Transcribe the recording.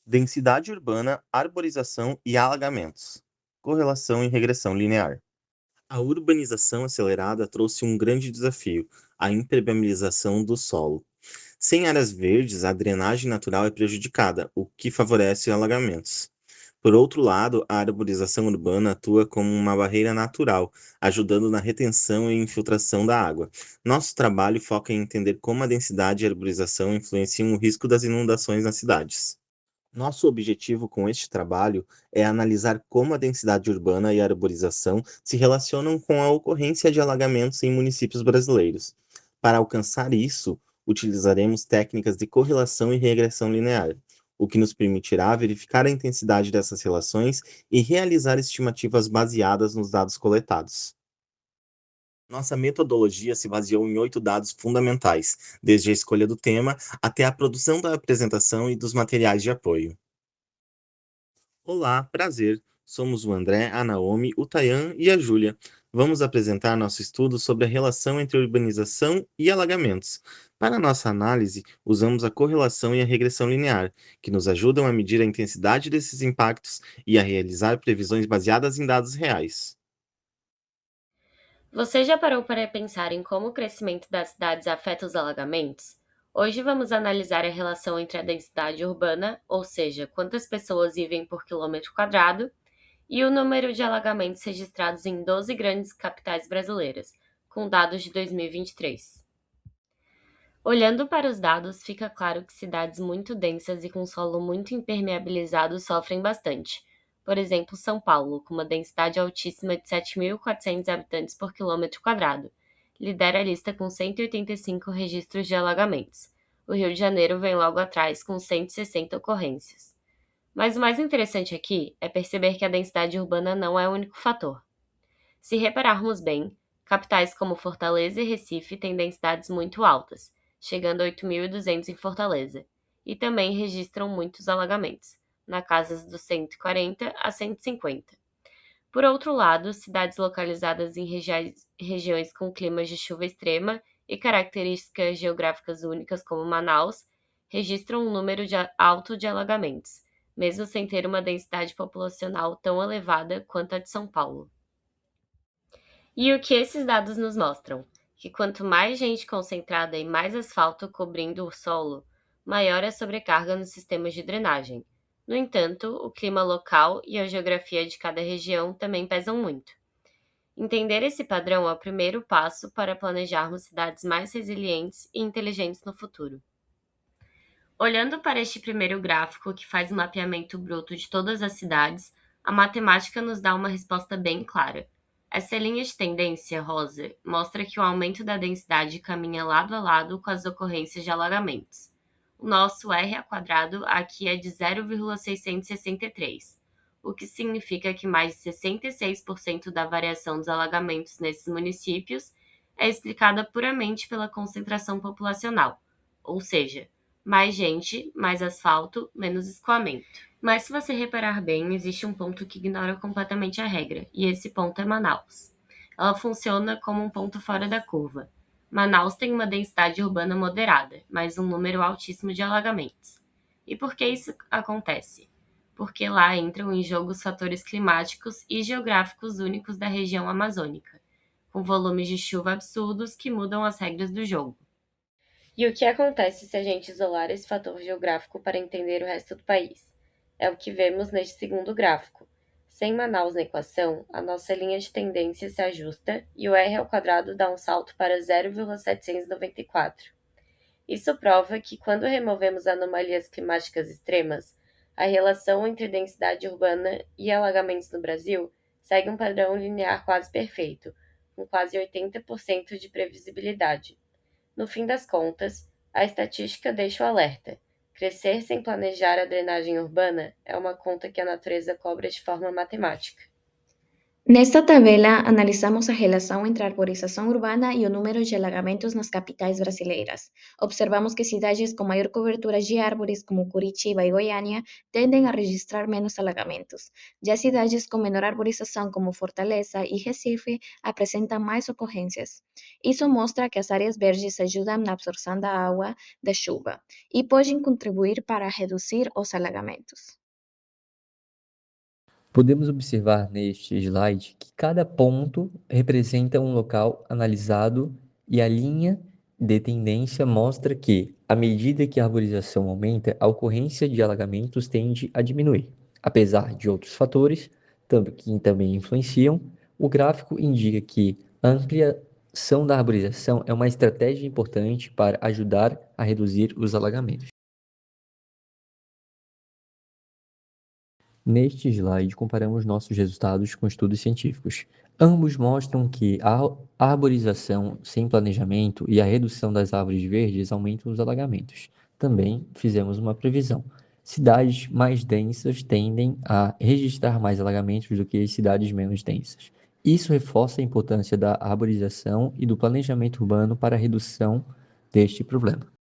Densidade urbana, arborização e alagamentos. Correlação e regressão linear. A urbanização acelerada trouxe um grande desafio: a impermeabilização do solo. Sem áreas verdes, a drenagem natural é prejudicada, o que favorece alagamentos. Por outro lado, a arborização urbana atua como uma barreira natural, ajudando na retenção e infiltração da água. Nosso trabalho foca em entender como a densidade e a arborização influenciam o risco das inundações nas cidades. Nosso objetivo com este trabalho é analisar como a densidade urbana e a arborização se relacionam com a ocorrência de alagamentos em municípios brasileiros. Para alcançar isso, utilizaremos técnicas de correlação e regressão linear, o que nos permitirá verificar a intensidade dessas relações e realizar estimativas baseadas nos dados coletados. Nossa metodologia se baseou em 8 dados fundamentais, desde a escolha do tema até a produção da apresentação e dos materiais de apoio. Olá, prazer. Somos o André, a Naomi, o Tayan e a Júlia. Vamos apresentar nosso estudo sobre a relação entre urbanização e alagamentos. Para nossa análise, usamos a correlação e a regressão linear, que nos ajudam a medir a intensidade desses impactos e a realizar previsões baseadas em dados reais. Você já parou para pensar em como o crescimento das cidades afeta os alagamentos? Hoje vamos analisar a relação entre a densidade urbana, ou seja, quantas pessoas vivem por quilômetro quadrado, e o número de alagamentos registrados em 12 grandes capitais brasileiras, com dados de 2023. Olhando para os dados, fica claro que cidades muito densas e com solo muito impermeabilizado sofrem bastante. Por exemplo, São Paulo, com uma densidade altíssima de 7.400 habitantes por quilômetro quadrado, lidera a lista com 185 registros de alagamentos. O Rio de Janeiro vem logo atrás com 160 ocorrências. Mas o mais interessante aqui é perceber que a densidade urbana não é o único fator. Se repararmos bem, capitais como Fortaleza e Recife têm densidades muito altas, chegando a 8.200 em Fortaleza, e também registram muitos alagamentos, na casa dos 140 a 150. Por outro lado, cidades localizadas em regiões com climas de chuva extrema e características geográficas únicas, como Manaus, registram um número alto de alagamentos, mesmo sem ter uma densidade populacional tão elevada quanto a de São Paulo. E o que esses dados nos mostram? Que quanto mais gente concentrada e mais asfalto cobrindo o solo, maior a sobrecarga nos sistemas de drenagem. No entanto, o clima local e a geografia de cada região também pesam muito. Entender esse padrão é o primeiro passo para planejarmos cidades mais resilientes e inteligentes no futuro. Olhando para este primeiro gráfico, que faz o mapeamento bruto de todas as cidades, a matemática nos dá uma resposta bem clara. Essa linha de tendência rosa mostra que o aumento da densidade caminha lado a lado com as ocorrências de alagamentos. O nosso R a quadrado aqui é de 0,663, o que significa que mais de 66% da variação dos alagamentos nesses municípios é explicada puramente pela concentração populacional, ou seja, mais gente, mais asfalto, menos escoamento. Mas se você reparar bem, existe um ponto que ignora completamente a regra, e esse ponto é Manaus. Ela funciona como um ponto fora da curva. Manaus tem uma densidade urbana moderada, mas um número altíssimo de alagamentos. E por que isso acontece? Porque lá entram em jogo os fatores climáticos e geográficos únicos da região amazônica, com volumes de chuva absurdos que mudam as regras do jogo. E o que acontece se a gente isolar esse fator geográfico para entender o resto do país? É o que vemos neste segundo gráfico. Sem Manaus na equação, a nossa linha de tendência se ajusta e o R ao quadrado dá um salto para 0,794. Isso prova que, quando removemos anomalias climáticas extremas, a relação entre densidade urbana e alagamentos no Brasil segue um padrão linear quase perfeito, com quase 80% de previsibilidade. No fim das contas, a estatística deixa o alerta: crescer sem planejar a drenagem urbana é uma conta que a natureza cobra de forma matemática. Nesta tabela, analisamos a relação entre a arborização urbana e o número de alagamentos nas capitais brasileiras. Observamos que cidades com maior cobertura de árvores, como Curitiba e Goiânia, tendem a registrar menos alagamentos. Já cidades com menor arborização, como Fortaleza e Recife, apresentam mais ocorrências. Isso mostra que as áreas verdes ajudam na absorção da água da chuva e podem contribuir para reduzir os alagamentos. Podemos observar neste slide que cada ponto representa um local analisado e a linha de tendência mostra que, à medida que a arborização aumenta, a ocorrência de alagamentos tende a diminuir. Apesar de outros fatores que também influenciam, o gráfico indica que a ampliação da arborização é uma estratégia importante para ajudar a reduzir os alagamentos. Neste slide, comparamos nossos resultados com estudos científicos. Ambos mostram que a arborização sem planejamento e a redução das árvores verdes aumentam os alagamentos. Também fizemos uma previsão. Cidades mais densas tendem a registrar mais alagamentos do que as cidades menos densas. Isso reforça a importância da arborização e do planejamento urbano para a redução deste problema.